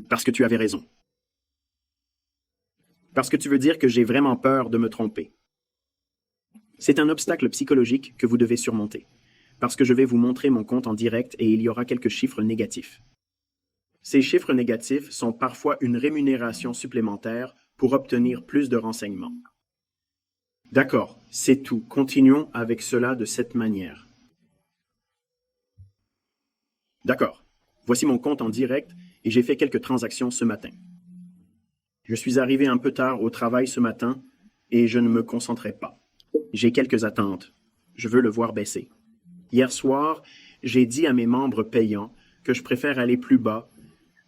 Parce que tu avais raison. Parce que tu veux dire que j'ai vraiment peur de me tromper. C'est un obstacle psychologique que vous devez surmonter, parce que je vais vous montrer mon compte en direct et il y aura quelques chiffres négatifs. Ces chiffres négatifs sont parfois une rémunération supplémentaire pour obtenir plus de renseignements. D'accord, c'est tout. Continuons avec cela de cette manière. D'accord. Voici mon compte en direct et j'ai fait quelques transactions ce matin. Je suis arrivé un peu tard au travail ce matin et je ne me concentrais pas. J'ai quelques attentes. Je veux le voir baisser. Hier soir, j'ai dit à mes membres payants que je préfère aller plus bas,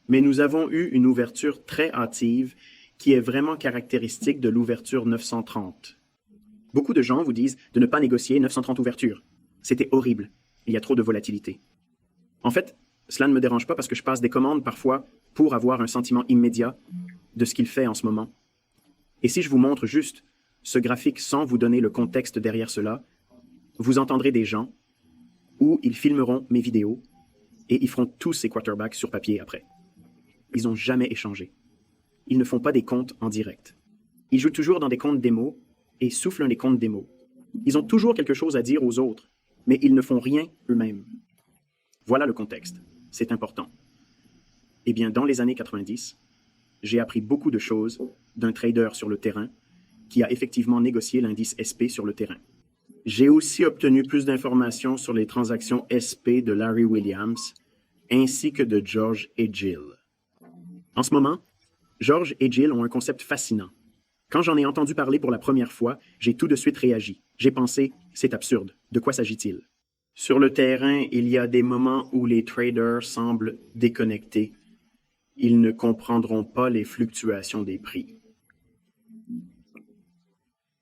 mais nous avons eu une ouverture très hâtive qui est vraiment caractéristique de l'ouverture 930. Beaucoup de gens vous disent de ne pas négocier 930 ouvertures. C'était horrible. Il y a trop de volatilité. En fait, cela ne me dérange pas parce que je passe des commandes parfois pour avoir un sentiment immédiat de ce qu'il fait en ce moment. Et si je vous montre juste ce graphique sans vous donner le contexte derrière cela, vous entendrez des gens où ils filmeront mes vidéos et ils feront tous ces quarterbacks sur papier après. Ils n'ont jamais échangé. Ils ne font pas des comptes en direct. Ils jouent toujours dans des comptes démo et soufflent les comptes démo. Ils ont toujours quelque chose à dire aux autres, mais ils ne font rien eux-mêmes. Voilà le contexte. C'est important. Eh bien, dans les années 90, j'ai appris beaucoup de choses d'un trader sur le terrain qui a effectivement négocié l'indice SP sur le terrain. J'ai aussi obtenu plus d'informations sur les transactions SP de Larry Williams ainsi que de George et Jill. En ce moment, George et Jill ont un concept fascinant. Quand j'en ai entendu parler pour la première fois, j'ai tout de suite réagi. J'ai pensé, c'est absurde. De quoi s'agit-il? Sur le terrain, il y a des moments où les traders semblent déconnectés. Ils ne comprendront pas les fluctuations des prix.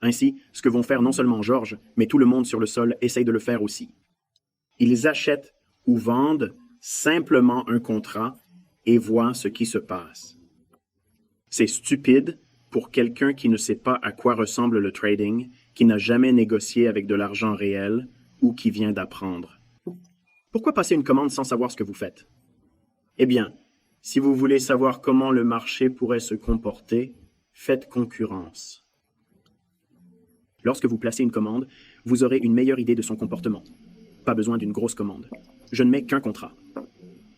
Ainsi, ce que vont faire non seulement George, mais tout le monde sur le sol essaye de le faire aussi. Ils achètent ou vendent simplement un contrat et voient ce qui se passe. C'est stupide pour quelqu'un qui ne sait pas à quoi ressemble le trading, qui n'a jamais négocié avec de l'argent réel ou qui vient d'apprendre. Pourquoi passer une commande sans savoir ce que vous faites? Eh bien, si vous voulez savoir comment le marché pourrait se comporter, faites concurrence. Lorsque vous placez une commande, vous aurez une meilleure idée de son comportement. Pas besoin d'une grosse commande. Je ne mets qu'un contrat.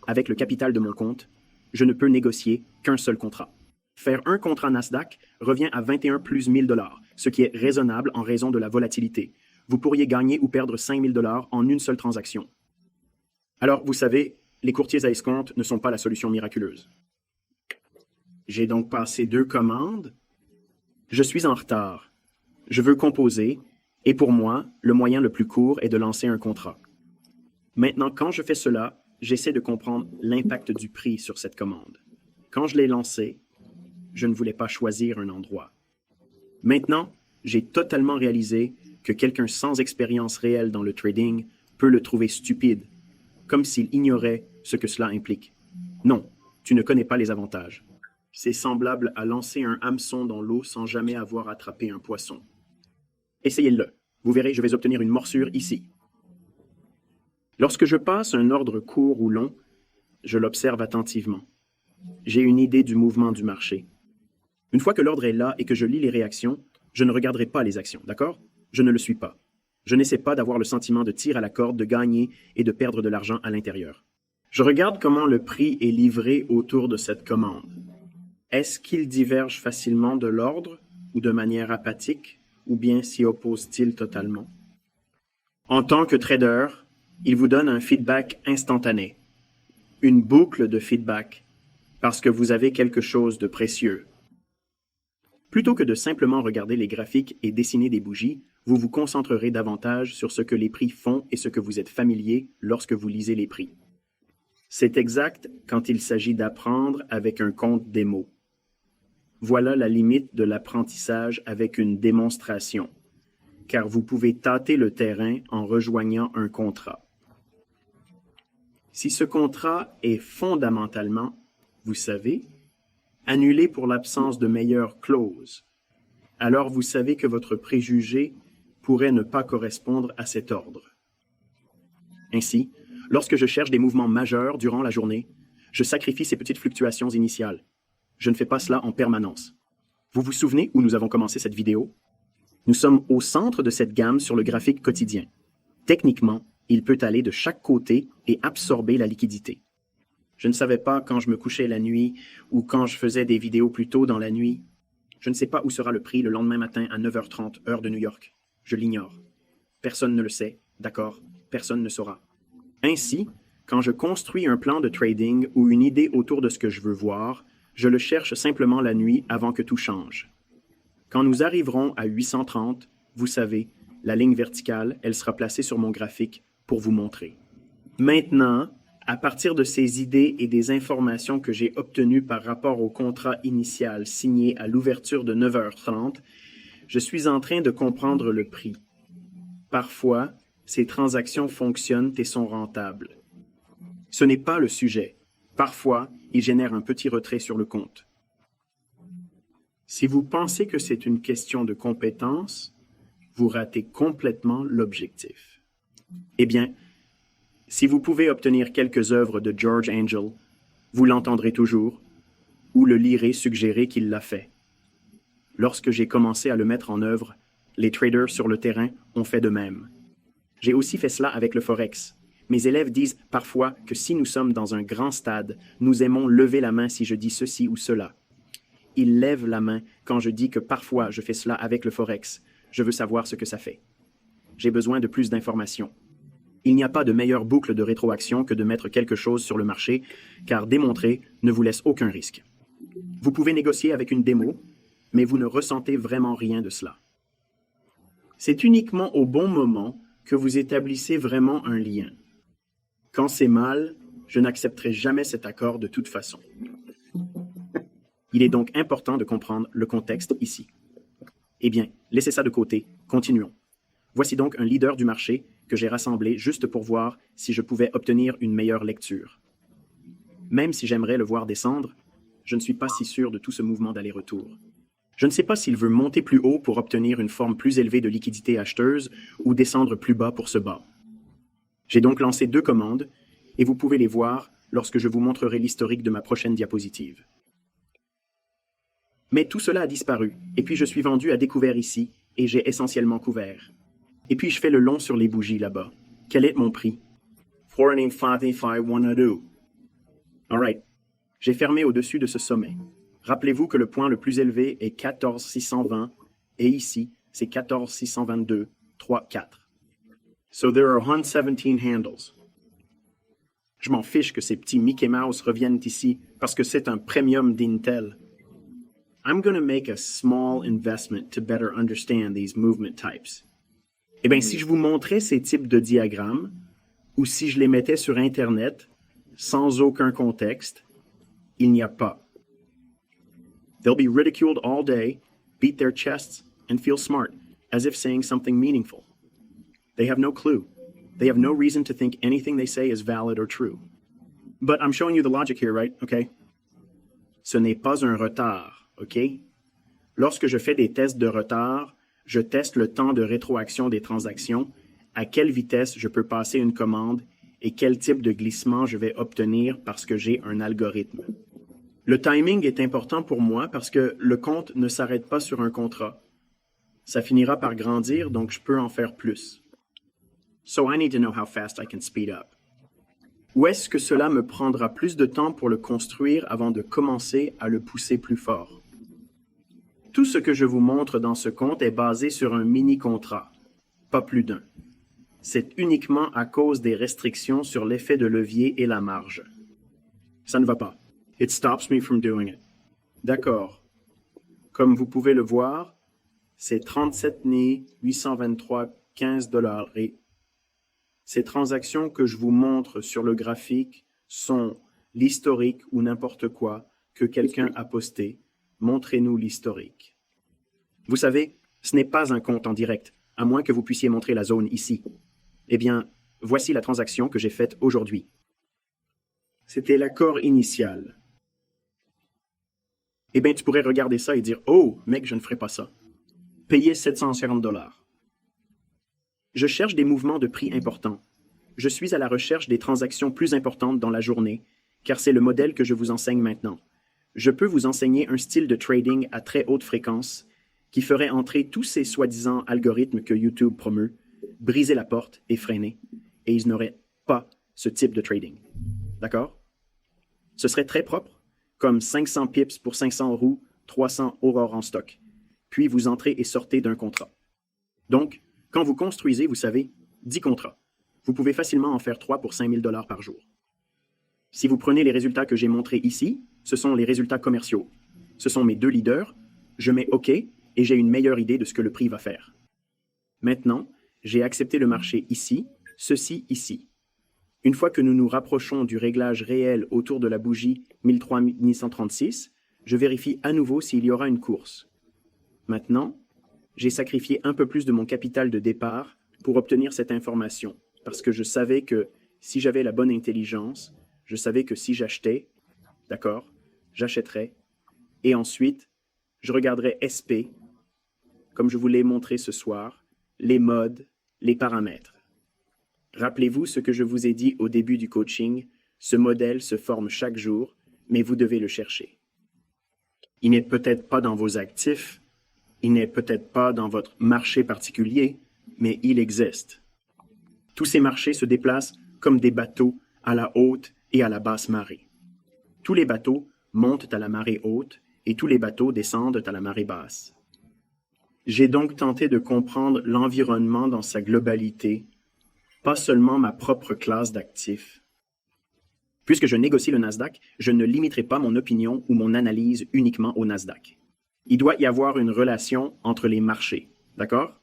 Avec le capital de mon compte, je ne peux négocier qu'un seul contrat. Faire un contrat Nasdaq revient à 21 plus 1000 $, ce qui est raisonnable en raison de la volatilité. Vous pourriez gagner ou perdre 5000 $ en une seule transaction. Alors, vous savez, les courtiers à escompte ne sont pas la solution miraculeuse. J'ai donc passé 2 commandes. Je suis en retard. Je veux composer, et pour moi, le moyen le plus court est de lancer un contrat. Maintenant, quand je fais cela, j'essaie de comprendre l'impact du prix sur cette commande. Quand je l'ai lancé, je ne voulais pas choisir un endroit. Maintenant, j'ai totalement réalisé que quelqu'un sans expérience réelle dans le trading peut le trouver stupide, comme s'il ignorait ce que cela implique. Non, tu ne connais pas les avantages. C'est semblable à lancer un hameçon dans l'eau sans jamais avoir attrapé un poisson. Essayez-le. Vous verrez, je vais obtenir une morsure ici. Lorsque je passe un ordre court ou long, je l'observe attentivement. J'ai une idée du mouvement du marché. Une fois que l'ordre est là et que je lis les réactions, je ne regarderai pas les actions, d'accord? Je ne le suis pas. Je n'essaie pas d'avoir le sentiment de tir à la corde, de gagner et de perdre de l'argent à l'intérieur. Je regarde comment le prix est livré autour de cette commande. Est-ce qu'il diverge facilement de l'ordre ou de manière apathique, ou bien s'y oppose-t-il totalement? En tant que trader, il vous donne un feedback instantané, une boucle de feedback, parce que vous avez quelque chose de précieux. Plutôt que de simplement regarder les graphiques et dessiner des bougies, vous vous concentrerez davantage sur ce que les prix font et ce que vous êtes familier lorsque vous lisez les prix. C'est exact quand il s'agit d'apprendre avec un compte démo. Voilà la limite de l'apprentissage avec une démonstration, car vous pouvez tâter le terrain en rejoignant un contrat. Si ce contrat est fondamentalement, vous savez, annulé pour l'absence de meilleure clause, alors vous savez que votre préjugé pourrait ne pas correspondre à cet ordre. Ainsi, lorsque je cherche des mouvements majeurs durant la journée, Je sacrifie ces petites fluctuations initiales. Je ne fais pas cela en permanence. Vous vous souvenez où nous avons commencé cette vidéo? Nous sommes au centre de cette gamme sur le graphique quotidien. Techniquement, il peut aller de chaque côté et absorber la liquidité. Je ne savais pas quand je me couchais la nuit ou quand je faisais des vidéos plus tôt dans la nuit. Je ne sais pas où sera le prix le lendemain matin à 9h30, heure de New York. Je l'ignore. Personne ne le sait, d'accord? Personne ne saura. Ainsi, quand je construis un plan de trading ou une idée autour de ce que je veux voir, je le cherche simplement la nuit avant que tout change. Quand nous arriverons à 830, vous savez, la ligne verticale, elle sera placée sur mon graphique pour vous montrer. Maintenant, à partir de ces idées et des informations que j'ai obtenues par rapport au contrat initial signé à l'ouverture de 9h30, je suis en train de comprendre le prix. Parfois, ces transactions fonctionnent et sont rentables. Ce n'est pas le sujet. Parfois, ils génèrent un petit retrait sur le compte. Si vous pensez que c'est une question de compétence, vous ratez complètement l'objectif. Eh bien, si vous pouvez obtenir quelques œuvres de George Angel, vous l'entendrez toujours, ou le lirez suggérer qu'il l'a fait. Lorsque j'ai commencé à le mettre en œuvre, les traders sur le terrain ont fait de même. J'ai aussi fait cela avec le Forex. Mes élèves disent parfois que si nous sommes dans un grand stade, nous aimons lever la main si je dis ceci ou cela. Ils lèvent la main quand je dis que parfois je fais cela avec le Forex. Je veux savoir ce que ça fait. J'ai besoin de plus d'informations. Il n'y a pas de meilleure boucle de rétroaction que de mettre quelque chose sur le marché, car démontrer ne vous laisse aucun risque. Vous pouvez négocier avec une démo, mais vous ne ressentez vraiment rien de cela. C'est uniquement au bon moment que vous établissez vraiment un lien. Quand c'est mal, je n'accepterai jamais cet accord de toute façon. Il est donc important de comprendre le contexte ici. Eh bien, laissez ça de côté, continuons. Voici donc un leader du marché que j'ai rassemblé juste pour voir si je pouvais obtenir une meilleure lecture. Même si j'aimerais le voir descendre, je ne suis pas si sûr de tout ce mouvement d'aller-retour. Je ne sais pas s'il veut monter plus haut pour obtenir une forme plus élevée de liquidité acheteuse ou descendre plus bas pour se bas. J'ai donc lancé 2 commandes et vous pouvez les voir lorsque je vous montrerai l'historique de ma prochaine diapositive. Mais tout cela a disparu, et puis je suis vendu à découvert ici, et j'ai essentiellement couvert. Et puis je fais le long sur les bougies là-bas. Quel est mon prix? 445,102. All right. J'ai fermé au-dessus de ce sommet. Rappelez-vous que le point le plus élevé est 14,620, et ici, c'est 14,622, 3, 4. So there are 117 handles. Je m'en fiche que ces petits Mickey Mouse reviennent ici, parce que c'est un premium d'Intel. I'm going to make a small investment to better understand these movement types. Eh bien, si je vous montrais ces types de diagrammes, ou si je les mettais sur Internet, sans aucun contexte, il n'y a pas. They'll be ridiculed all day, beat their chests, and feel smart, as if saying something meaningful. They have no clue. They have no reason to think anything they say is valid or true. But I'm showing you the logic here, right? Okay? Ce n'est pas un retard. OK? Lorsque je fais des tests de retard, je teste le temps de rétroaction des transactions, à quelle vitesse je peux passer une commande et quel type de glissement je vais obtenir parce que j'ai un algorithme. Le timing est important pour moi parce que le compte ne s'arrête pas sur un contrat. Ça finira par grandir, donc je peux en faire plus. So I need to know how fast I can speed up. Ou est-ce que cela me prendra plus de temps pour le construire avant de commencer à le pousser plus fort? Tout ce que je vous montre dans ce compte est basé sur un mini-contrat, pas plus d'un. C'est uniquement à cause des restrictions sur l'effet de levier et la marge. Ça ne va pas. It stops me from doing it. D'accord. Comme vous pouvez le voir, c'est 37 823,15 $ et ces transactions que je vous montre sur le graphique sont l'historique ou n'importe quoi que quelqu'un a posté. Montrez-nous l'historique. Vous savez, ce n'est pas un compte en direct, à moins que vous puissiez montrer la zone ici. Eh bien, voici la transaction que j'ai faite aujourd'hui. C'était l'accord initial. Eh bien, tu pourrais regarder ça et dire « Oh, mec, je ne ferai pas ça. » Payer 740 $. Je cherche des mouvements de prix importants. Je suis à la recherche des transactions plus importantes dans la journée car c'est le modèle que je vous enseigne maintenant. Je peux vous enseigner un style de trading à très haute fréquence qui ferait entrer tous ces soi-disant algorithmes que YouTube promeut, briser la porte et freiner, et ils n'auraient pas ce type de trading. D'accord? Ce serait très propre, comme 500 pips pour 500 roues, 300 aurores en stock. Puis vous entrez et sortez d'un contrat. Donc, quand vous construisez, vous savez, 10 contrats. Vous pouvez facilement en faire 3 pour 5 000 $ par jour. Si vous prenez les résultats que j'ai montrés ici, ce sont les résultats commerciaux. Ce sont mes deux leaders, je mets OK et j'ai une meilleure idée de ce que le prix va faire. Maintenant, j'ai accepté le marché ici, ceci ici. Une fois que nous nous rapprochons du réglage réel autour de la bougie 1336, je vérifie à nouveau s'il y aura une course. Maintenant, j'ai sacrifié un peu plus de mon capital de départ pour obtenir cette information, parce que je savais que si j'avais la bonne intelligence, je savais que si j'achetais, d'accord, j'achèterais, et ensuite, je regarderais SP, comme je vous l'ai montré ce soir, les modes, les paramètres. Rappelez-vous ce que je vous ai dit au début du coaching, ce modèle se forme chaque jour, mais vous devez le chercher. Il n'est peut-être pas dans vos actifs, il n'est peut-être pas dans votre marché particulier, mais il existe. Tous ces marchés se déplacent comme des bateaux à la haute et à la basse marée. Tous les bateaux montent à la marée haute et tous les bateaux descendent à la marée basse. J'ai donc tenté de comprendre l'environnement dans sa globalité, pas seulement ma propre classe d'actifs. Puisque je négocie le Nasdaq, je ne limiterai pas mon opinion ou mon analyse uniquement au Nasdaq. Il doit y avoir une relation entre les marchés, d'accord?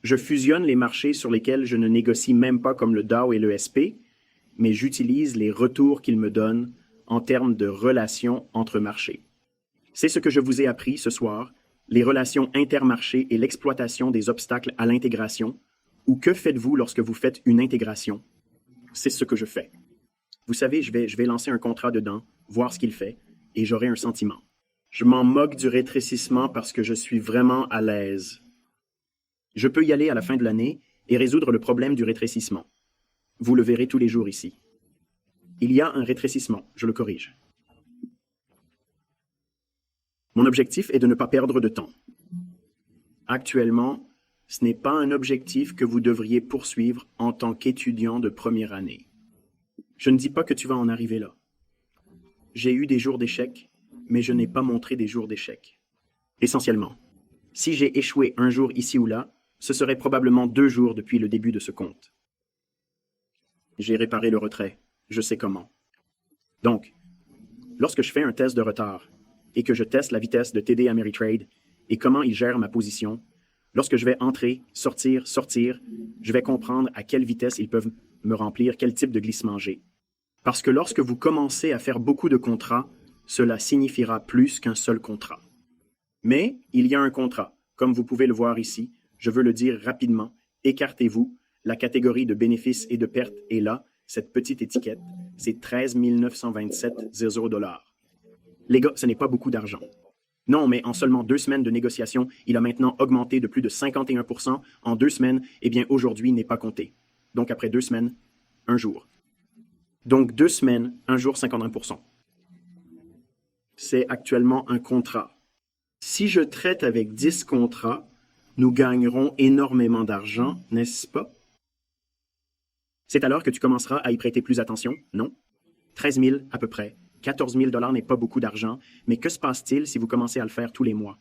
Je fusionne les marchés sur lesquels je ne négocie même pas comme le Dow et le SP, mais j'utilise les retours qu'ils me donnent en termes de relations entre marchés. C'est ce que je vous ai appris ce soir, les relations intermarchés et l'exploitation des obstacles à l'intégration, ou que faites-vous lorsque vous faites une intégration? C'est ce que je fais. Vous savez, je vais lancer un contrat dedans, voir ce qu'il fait, et j'aurai un sentiment. Je m'en moque du rétrécissement parce que je suis vraiment à l'aise. Je peux y aller à la fin de l'année et résoudre le problème du rétrécissement. Vous le verrez tous les jours ici. Il y a un rétrécissement, je le corrige. Mon objectif est de ne pas perdre de temps. Actuellement, ce n'est pas un objectif que vous devriez poursuivre en tant qu'étudiant de première année. Je ne dis pas que tu vas en arriver là. J'ai eu des jours d'échec, mais je n'ai pas montré des jours d'échec. Essentiellement, si j'ai échoué un jour ici ou là, ce serait probablement 2 jours depuis le début de ce compte. J'ai réparé le retrait, je sais comment. Donc, lorsque je fais un test de retard et que je teste la vitesse de TD Ameritrade et comment il gère ma position, lorsque je vais entrer, sortir, je vais comprendre à quelle vitesse ils peuvent me remplir, quel type de glissement j'ai. Parce que lorsque vous commencez à faire beaucoup de contrats, cela signifiera plus qu'un seul contrat. Mais il y a un contrat. Comme vous pouvez le voir ici, je veux le dire rapidement, écartez-vous, la catégorie de bénéfices et de pertes est là, cette petite étiquette, c'est 13 927,00 $. Les gars, ce n'est pas beaucoup d'argent. Non, mais en seulement 2 semaines de négociation, il a maintenant augmenté de plus de 51%. En 2 semaines, eh bien aujourd'hui n'est pas compté. Donc après 2 semaines, 1 jour. Donc 2 semaines, 1 jour, 51%. C'est actuellement un contrat. Si je traite avec 10 contrats, nous gagnerons énormément d'argent, n'est-ce pas? C'est alors que tu commenceras à y prêter plus attention, non? 13 000 à peu près. 14 000 $ n'est pas beaucoup d'argent, mais que se passe-t-il si vous commencez à le faire tous les mois?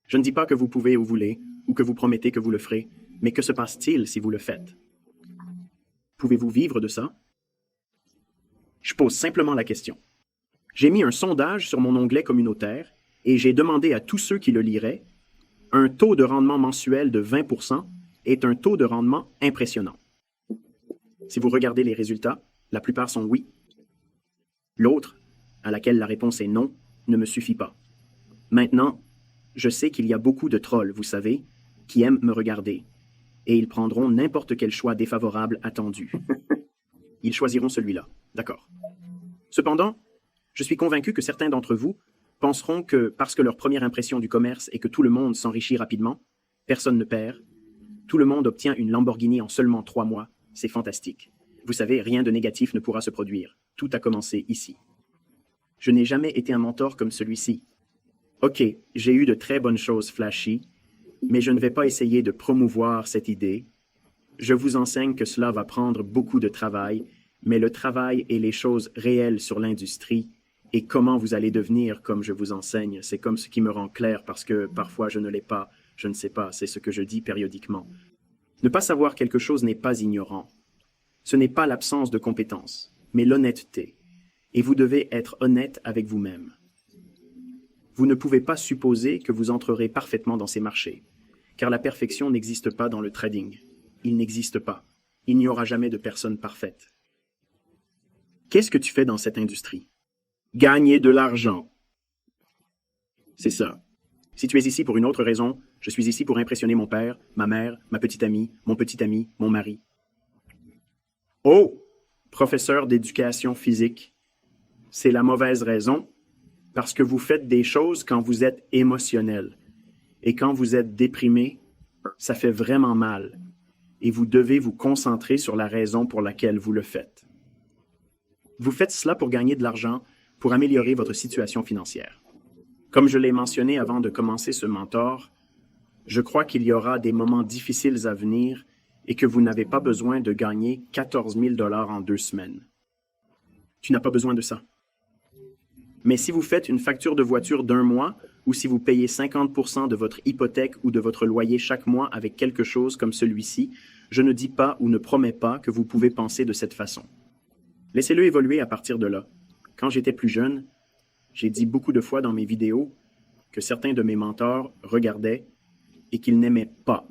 Je ne dis pas que vous pouvez ou voulez, ou que vous promettez que vous le ferez, mais que se passe-t-il si vous le faites? Pouvez-vous vivre de ça? Je pose simplement la question. J'ai mis un sondage sur mon onglet communautaire et j'ai demandé à tous ceux qui le liraient, un taux de rendement mensuel de 20% est un taux de rendement impressionnant. Si vous regardez les résultats, la plupart sont oui. L'autre, à laquelle la réponse est non, ne me suffit pas. Maintenant, je sais qu'il y a beaucoup de trolls, vous savez, qui aiment me regarder, et ils prendront n'importe quel choix défavorable attendu. Ils choisiront celui-là, d'accord. Cependant, je suis convaincu que certains d'entre vous penseront que parce que leur première impression du commerce est que tout le monde s'enrichit rapidement, personne ne perd, tout le monde obtient une Lamborghini en seulement 3 mois, c'est fantastique. Vous savez, rien de négatif ne pourra se produire. Tout a commencé ici. Je n'ai jamais été un mentor comme celui-ci. Ok, j'ai eu de très bonnes choses flashy, mais je ne vais pas essayer de promouvoir cette idée. Je vous enseigne que cela va prendre beaucoup de travail, mais le travail et les choses réelles sur l'industrie et comment vous allez devenir comme je vous enseigne, c'est comme ce qui me rend clair parce que parfois je ne l'ai pas, je ne sais pas, c'est ce que je dis périodiquement. Ne pas savoir quelque chose n'est pas ignorant. Ce n'est pas l'absence de compétences, mais l'honnêteté. Et vous devez être honnête avec vous-même. Vous ne pouvez pas supposer que vous entrerez parfaitement dans ces marchés, car la perfection n'existe pas dans le trading. Il n'existe pas. Il n'y aura jamais de personne parfaite. Qu'est-ce que tu fais dans cette industrie? Gagner de l'argent. C'est ça. Si tu es ici pour une autre raison, je suis ici pour impressionner mon père, ma mère, ma petite amie, mon mari. Oh, professeur d'éducation physique, c'est la mauvaise raison, parce que vous faites des choses quand vous êtes émotionnel. Et quand vous êtes déprimé, ça fait vraiment mal. Et vous devez vous concentrer sur la raison pour laquelle vous le faites. Vous faites cela pour gagner de l'argent, pour améliorer votre situation financière. Comme je l'ai mentionné avant de commencer ce mentor, je crois qu'il y aura des moments difficiles à venir et que vous n'avez pas besoin de gagner 14 000 $ en 2 semaines. Tu n'as pas besoin de ça. Mais si vous faites une facture de voiture d'1 mois ou si vous payez 50% de votre hypothèque ou de votre loyer chaque mois avec quelque chose comme celui-ci, je ne dis pas ou ne promets pas que vous pouvez penser de cette façon. Laissez-le évoluer à partir de là. Quand j'étais plus jeune, j'ai dit beaucoup de fois dans mes vidéos que certains de mes mentors regardaient et qu'ils n'aimaient pas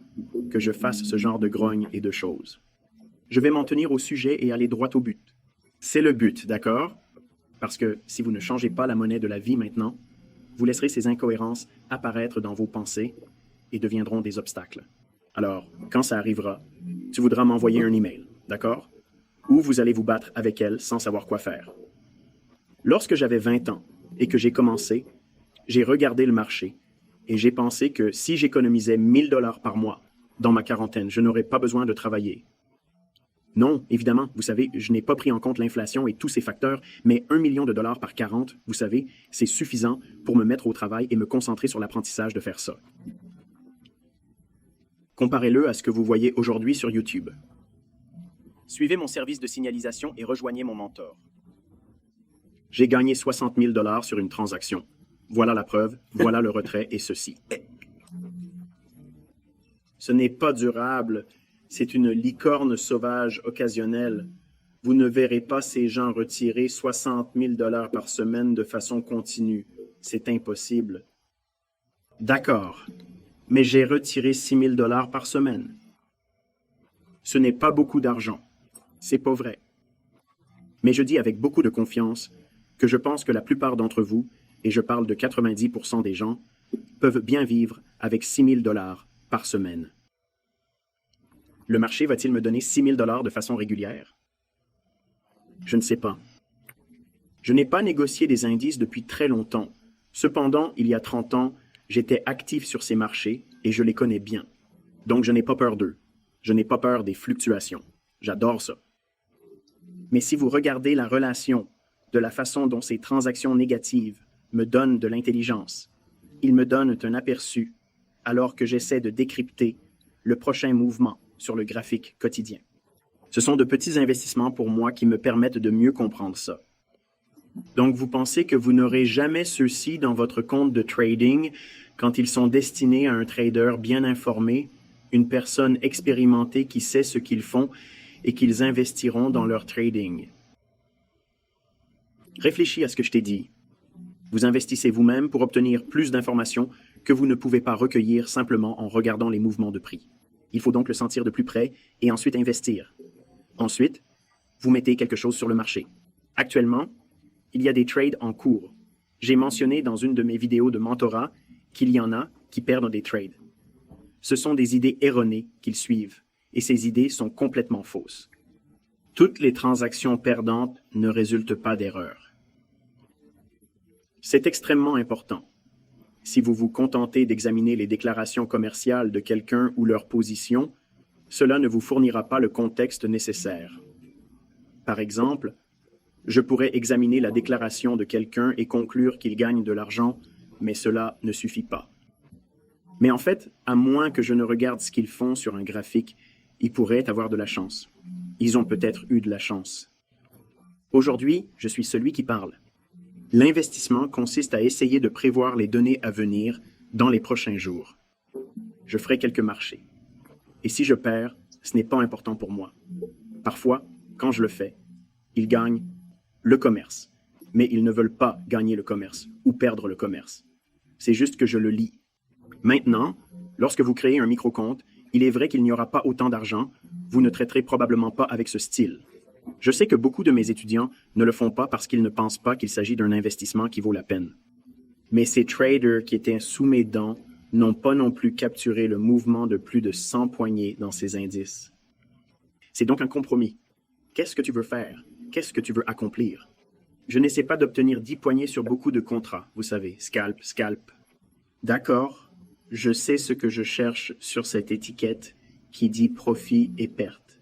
que je fasse ce genre de grogne et de choses. Je vais m'en tenir au sujet et aller droit au but. C'est le but, d'accord? Parce que si vous ne changez pas la monnaie de la vie maintenant, vous laisserez ces incohérences apparaître dans vos pensées et deviendront des obstacles. Alors, quand ça arrivera, tu voudras m'envoyer un email, d'accord? Ou vous allez vous battre avec elle sans savoir quoi faire. Lorsque j'avais 20 ans et que j'ai commencé, j'ai regardé le marché et j'ai pensé que si j'économisais 1 000 $ par mois dans ma quarantaine, je n'aurais pas besoin de travailler. Non, évidemment, vous savez, je n'ai pas pris en compte l'inflation et tous ces facteurs, mais 1 million de dollars par 40, vous savez, c'est suffisant pour me mettre au travail et me concentrer sur l'apprentissage de faire ça. Comparez-le à ce que vous voyez aujourd'hui sur YouTube. Suivez mon service de signalisation et rejoignez mon mentor. J'ai gagné 60 000 $ sur une transaction. Voilà la preuve, voilà le retrait et ceci. Ce n'est pas durable, c'est une licorne sauvage occasionnelle. Vous ne verrez pas ces gens retirer 60 000 $ par semaine de façon continue. C'est impossible. D'accord, mais j'ai retiré 6 000 $ par semaine. Ce n'est pas beaucoup d'argent. C'est pas vrai. Mais je dis avec beaucoup de confiance que je pense que la plupart d'entre vous, et je parle de 90% des gens, peuvent bien vivre avec 6 000 $ par semaine. Le marché va-t-il me donner 6 000 $ de façon régulière? Je ne sais pas. Je n'ai pas négocié des indices depuis très longtemps. Cependant, il y a 30 ans, j'étais actif sur ces marchés et je les connais bien. Donc je n'ai pas peur d'eux. Je n'ai pas peur des fluctuations. J'adore ça. Mais si vous regardez la relation de la façon dont ces transactions négatives me donnent de l'intelligence, ils me donnent un aperçu alors que j'essaie de décrypter le prochain mouvement sur le graphique quotidien. Ce sont de petits investissements pour moi qui me permettent de mieux comprendre ça. Donc vous pensez que vous n'aurez jamais ceux-ci dans votre compte de trading quand ils sont destinés à un trader bien informé, une personne expérimentée qui sait ce qu'ils font et qu'ils investiront dans leur trading. Réfléchis à ce que je t'ai dit. Vous investissez vous-même pour obtenir plus d'informations que vous ne pouvez pas recueillir simplement en regardant les mouvements de prix. Il faut donc le sentir de plus près et ensuite investir. Ensuite, vous mettez quelque chose sur le marché. Actuellement, il y a des trades en cours. J'ai mentionné dans une de mes vidéos de mentorat qu'il y en a qui perdent des trades. Ce sont des idées erronées qu'ils suivent, et ces idées sont complètement fausses. Toutes les transactions perdantes ne résultent pas d'erreurs. C'est extrêmement important. Si vous vous contentez d'examiner les déclarations commerciales de quelqu'un ou leur position, cela ne vous fournira pas le contexte nécessaire. Par exemple, Je pourrais examiner la déclaration de quelqu'un et conclure qu'il gagne de l'argent, mais cela ne suffit pas. Mais en fait, à moins que je ne regarde ce qu'ils font sur un graphique, ils pourraient avoir de la chance. Ils ont peut-être eu de la chance. Aujourd'hui, je suis celui qui parle. L'investissement consiste à essayer de prévoir les données à venir dans les prochains jours. Je ferai quelques marchés. Et si je perds, ce n'est pas important pour moi. Parfois, quand je le fais, ils gagnent le commerce. Mais ils ne veulent pas gagner le commerce ou perdre le commerce. C'est juste que je le lis. Maintenant, lorsque vous créez un micro-compte, il est vrai qu'il n'y aura pas autant d'argent, vous ne traiterez probablement pas avec ce style. Je sais que beaucoup de mes étudiants ne le font pas parce qu'ils ne pensent pas qu'il s'agit d'un investissement qui vaut la peine. Mais ces traders qui étaient sous mes dents n'ont pas non plus capturé le mouvement de plus de 100 poignées dans ces indices. C'est donc un compromis. Qu'est-ce que tu veux faire? Qu'est-ce que tu veux accomplir? Je n'essaie pas d'obtenir 10 poignées sur beaucoup de contrats, vous savez, scalp, scalp. D'accord, je sais ce que je cherche sur cette étiquette qui dit profit et perte.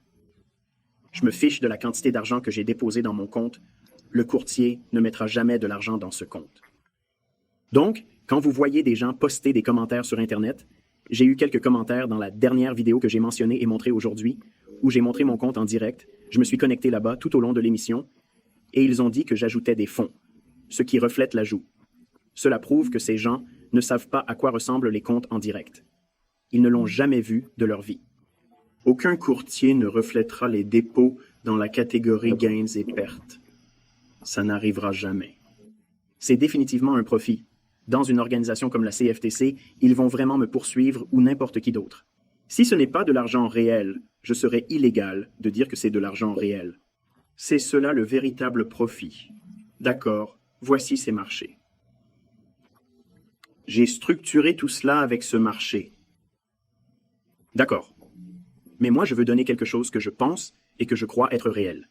Je me fiche de la quantité d'argent que j'ai déposé dans mon compte. Le courtier ne mettra jamais de l'argent dans ce compte. Donc, quand vous voyez des gens poster des commentaires sur Internet, j'ai eu quelques commentaires dans la dernière vidéo que j'ai mentionnée et montrée aujourd'hui, où j'ai montré mon compte en direct. Je me suis connecté là-bas tout au long de l'émission, et ils ont dit que j'ajoutais des fonds, ce qui reflète l'ajout. Cela prouve que ces gens ne savent pas à quoi ressemblent les comptes en direct. Ils ne l'ont jamais vu de leur vie. Aucun courtier ne reflètera les dépôts dans la catégorie gains et pertes. Ça n'arrivera jamais. C'est définitivement un profit. Dans une organisation comme la CFTC, ils vont vraiment me poursuivre ou n'importe qui d'autre. Si ce n'est pas de l'argent réel, je serais illégal de dire que c'est de l'argent réel. C'est cela le véritable profit. D'accord, voici ces marchés. J'ai structuré tout cela avec ce marché. D'accord. Mais moi, je veux donner quelque chose que je pense et que je crois être réel.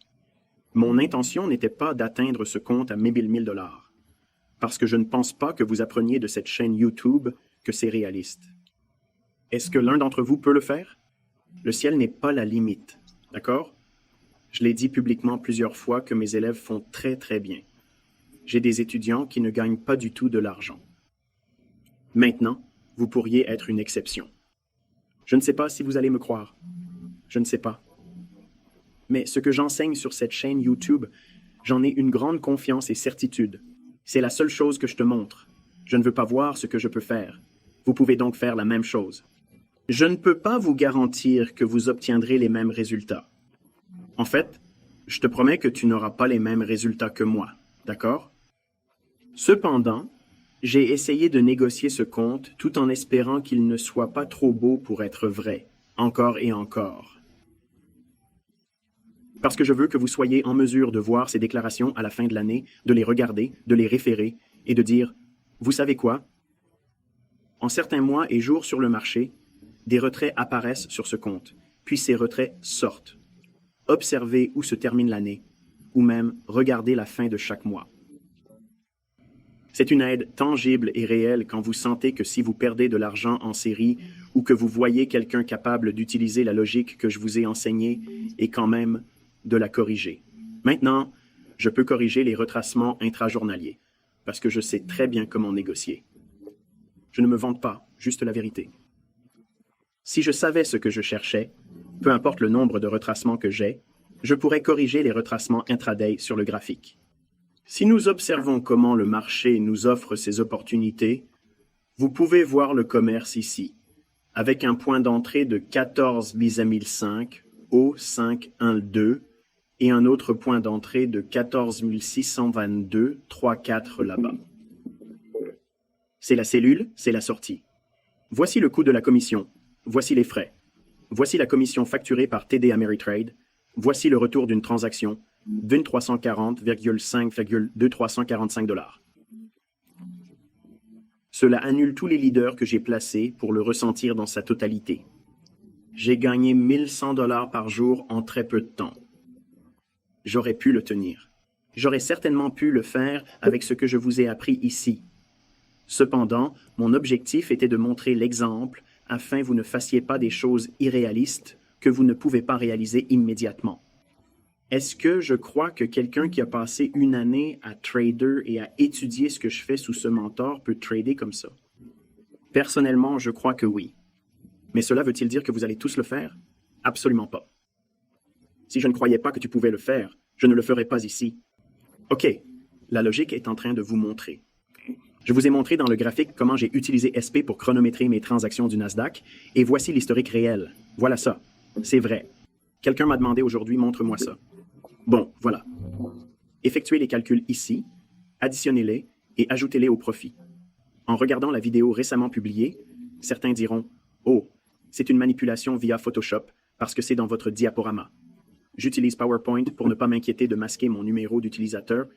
Mon intention n'était pas d'atteindre ce compte à 1000 $, parce que je ne pense pas que vous appreniez de cette chaîne YouTube que c'est réaliste. Est-ce que l'un d'entre vous peut le faire? Le ciel n'est pas la limite, d'accord? Je l'ai dit publiquement plusieurs fois que mes élèves font très très bien. J'ai des étudiants qui ne gagnent pas du tout de l'argent. Maintenant, vous pourriez être une exception. Je ne sais pas si vous allez me croire. Je ne sais pas. Mais ce que j'enseigne sur cette chaîne YouTube, j'en ai une grande confiance et certitude. C'est la seule chose que je te montre. Je ne veux pas voir ce que je peux faire. Vous pouvez donc faire la même chose. Je ne peux pas vous garantir que vous obtiendrez les mêmes résultats. En fait, je te promets que tu n'auras pas les mêmes résultats que moi, d'accord? Cependant, j'ai essayé de négocier ce compte tout en espérant qu'il ne soit pas trop beau pour être vrai, encore et encore. Parce que je veux que vous soyez en mesure de voir ces déclarations à la fin de l'année, de les regarder, de les référer et de dire « Vous savez quoi? En certains mois et jours sur le marché, des retraits apparaissent sur ce compte, puis ces retraits sortent. Observez où se termine l'année, ou même regardez la fin de chaque mois. C'est une aide tangible et réelle quand vous sentez que si vous perdez de l'argent en série ou que vous voyez quelqu'un capable d'utiliser la logique que je vous ai enseignée et quand même de la corriger. Maintenant, je peux corriger les retracements intrajournaliers, parce que je sais très bien comment négocier. Je ne me vante pas, juste la vérité. Si je savais ce que je cherchais, peu importe le nombre de retracements que j'ai, je pourrais corriger les retracements intraday sur le graphique. Si nous observons comment le marché nous offre ces opportunités, vous pouvez voir le commerce ici, avec un point d'entrée de 14 bis à 1005, haut 512, et un autre point d'entrée de 14 622, 3-4 là-bas. C'est la cellule, c'est la sortie. Voici le coût de la commission, voici les frais. Voici la commission facturée par TD Ameritrade, voici le retour d'une transaction, 2340,5,2345 $. Cela annule tous les leaders que j'ai placés pour le ressentir dans sa totalité. J'ai gagné 1100 $ par jour en très peu de temps. J'aurais pu le tenir. J'aurais certainement pu le faire avec ce que je vous ai appris ici. Cependant, mon objectif était de montrer l'exemple afin que vous ne fassiez pas des choses irréalistes que vous ne pouvez pas réaliser immédiatement. Est-ce que je crois que quelqu'un qui a passé une année à trader et à étudier ce que je fais sous ce mentor peut trader comme ça? Personnellement, je crois que oui. Mais cela veut-il dire que vous allez tous le faire? Absolument pas. Si je ne croyais pas que tu pouvais le faire, je ne le ferais pas ici. OK, la logique est en train de vous montrer. Je vous ai montré dans le graphique comment j'ai utilisé SP pour chronométrer mes transactions du Nasdaq, et voici l'historique réel. Voilà ça. C'est vrai. Quelqu'un m'a demandé aujourd'hui, montre-moi ça. Bon, voilà. Effectuez les calculs ici, additionnez-les et ajoutez-les au profit. En regardant la vidéo récemment publiée, certains diront « Oh, c'est une manipulation via Photoshop parce que c'est dans votre diaporama. J'utilise PowerPoint pour ne pas m'inquiéter de masquer mon numéro d'utilisateur,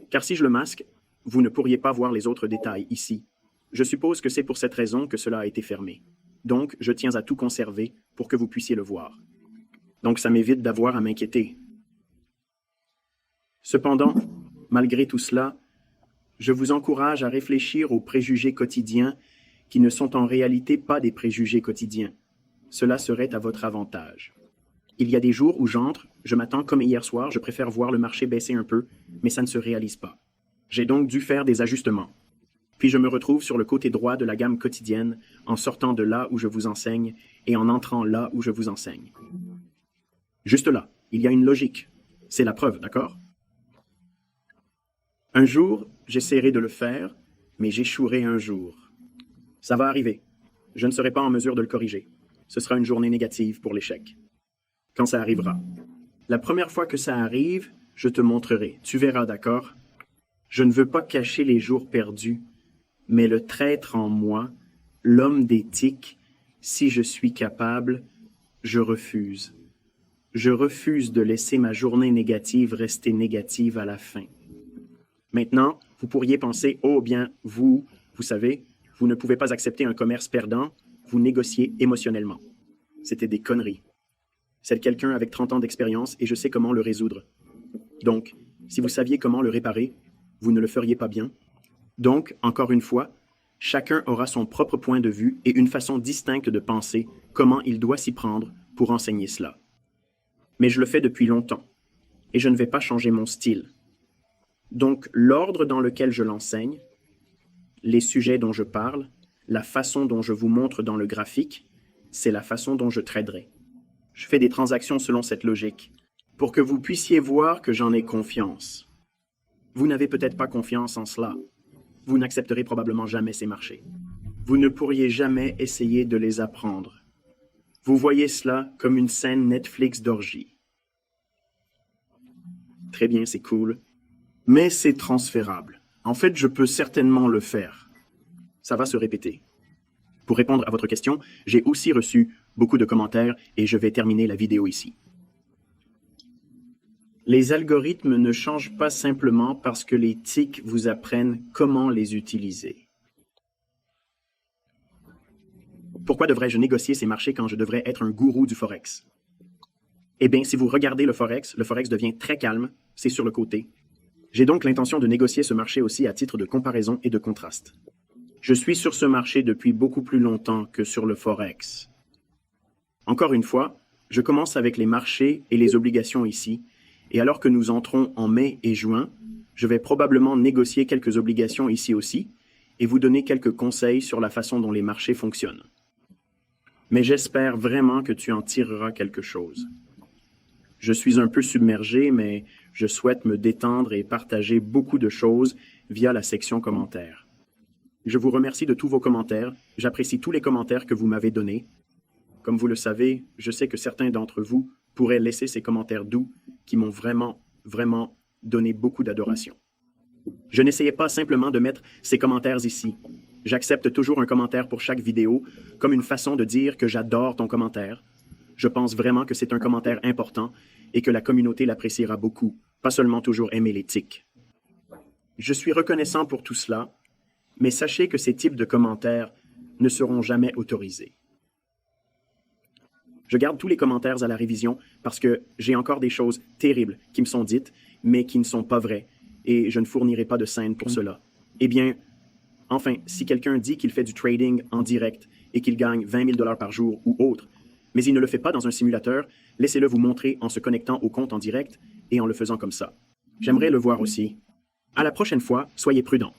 car si je le masque, vous ne pourriez pas voir les autres détails ici. Je suppose que c'est pour cette raison que cela a été fermé. Donc, je tiens à tout conserver pour que vous puissiez le voir. Donc, ça m'évite d'avoir à m'inquiéter. Cependant, malgré tout cela, je vous encourage à réfléchir aux préjugés quotidiens qui ne sont en réalité pas des préjugés quotidiens. Cela serait à votre avantage. Il y a des jours où j'entre, je m'attends comme hier soir, je préfère voir le marché baisser un peu, mais ça ne se réalise pas. J'ai donc dû faire des ajustements. Puis je me retrouve sur le côté droit de la gamme quotidienne en sortant de là où je vous enseigne et en entrant là où je vous enseigne. Juste là, il y a une logique. C'est la preuve, d'accord? Un jour, j'essaierai de le faire, mais j'échouerai un jour. Ça va arriver. Je ne serai pas en mesure de le corriger. Ce sera une journée négative pour l'échec. Quand ça arrivera. La première fois que ça arrive, je te montrerai. Tu verras, d'accord? Je ne veux pas cacher les jours perdus, mais le traître en moi, l'homme d'éthique, si je suis capable, je refuse. Je refuse de laisser ma journée négative rester négative à la fin. Maintenant, vous pourriez penser, oh bien, vous savez, vous ne pouvez pas accepter un commerce perdant, vous négociez émotionnellement. C'était des conneries. C'est quelqu'un avec 30 ans d'expérience et je sais comment le résoudre. Donc, si vous saviez comment le réparer, vous ne le feriez pas bien. Donc, encore une fois, chacun aura son propre point de vue et une façon distincte de penser comment il doit s'y prendre pour enseigner cela. Mais je le fais depuis longtemps et je ne vais pas changer mon style. Donc, l'ordre dans lequel je l'enseigne, les sujets dont je parle, la façon dont je vous montre dans le graphique, c'est la façon dont je traderai. Je fais des transactions selon cette logique, pour que vous puissiez voir que j'en ai confiance. Vous n'avez peut-être pas confiance en cela. Vous n'accepterez probablement jamais ces marchés. Vous ne pourriez jamais essayer de les apprendre. Vous voyez cela comme une scène Netflix d'orgie. Très bien, c'est cool. Mais c'est transférable. En fait, je peux certainement le faire. Ça va se répéter. Pour répondre à votre question, j'ai aussi reçu beaucoup de commentaires et je vais terminer la vidéo ici. Les algorithmes ne changent pas simplement parce que les tics vous apprennent comment les utiliser. Pourquoi devrais-je négocier ces marchés quand je devrais être un gourou du Forex? Eh bien, si vous regardez le Forex devient très calme, c'est sur le côté. J'ai donc l'intention de négocier ce marché aussi à titre de comparaison et de contraste. Je suis sur ce marché depuis beaucoup plus longtemps que sur le Forex. Encore une fois, je commence avec les marchés et les obligations ici, et alors que nous entrons en mai et juin, je vais probablement négocier quelques obligations ici aussi, et vous donner quelques conseils sur la façon dont les marchés fonctionnent. Mais j'espère vraiment que tu en tireras quelque chose. Je suis un peu submergé, mais je souhaite me détendre et partager beaucoup de choses via la section commentaires. Je vous remercie de tous vos commentaires. J'apprécie tous les commentaires que vous m'avez donnés. Comme vous le savez, je sais que certains d'entre vous pourraient laisser ces commentaires doux qui m'ont vraiment donné beaucoup d'adoration. Je n'essayais pas simplement de mettre ces commentaires ici. J'accepte toujours un commentaire pour chaque vidéo comme une façon de dire que j'adore ton commentaire. Je pense vraiment que c'est un commentaire important et que la communauté l'appréciera beaucoup, pas seulement toujours aimer les tics. Je suis reconnaissant pour tout cela, mais sachez que ces types de commentaires ne seront jamais autorisés. Je garde tous les commentaires à la révision parce que j'ai encore des choses terribles qui me sont dites, mais qui ne sont pas vraies, et je ne fournirai pas de scène pour cela. Eh bien, enfin, si quelqu'un dit qu'il fait du trading en direct et qu'il gagne 20 000 $ par jour ou autre, mais il ne le fait pas dans un simulateur, laissez-le vous montrer en se connectant au compte en direct et en le faisant comme ça. J'aimerais le voir aussi. À la prochaine fois, soyez prudents.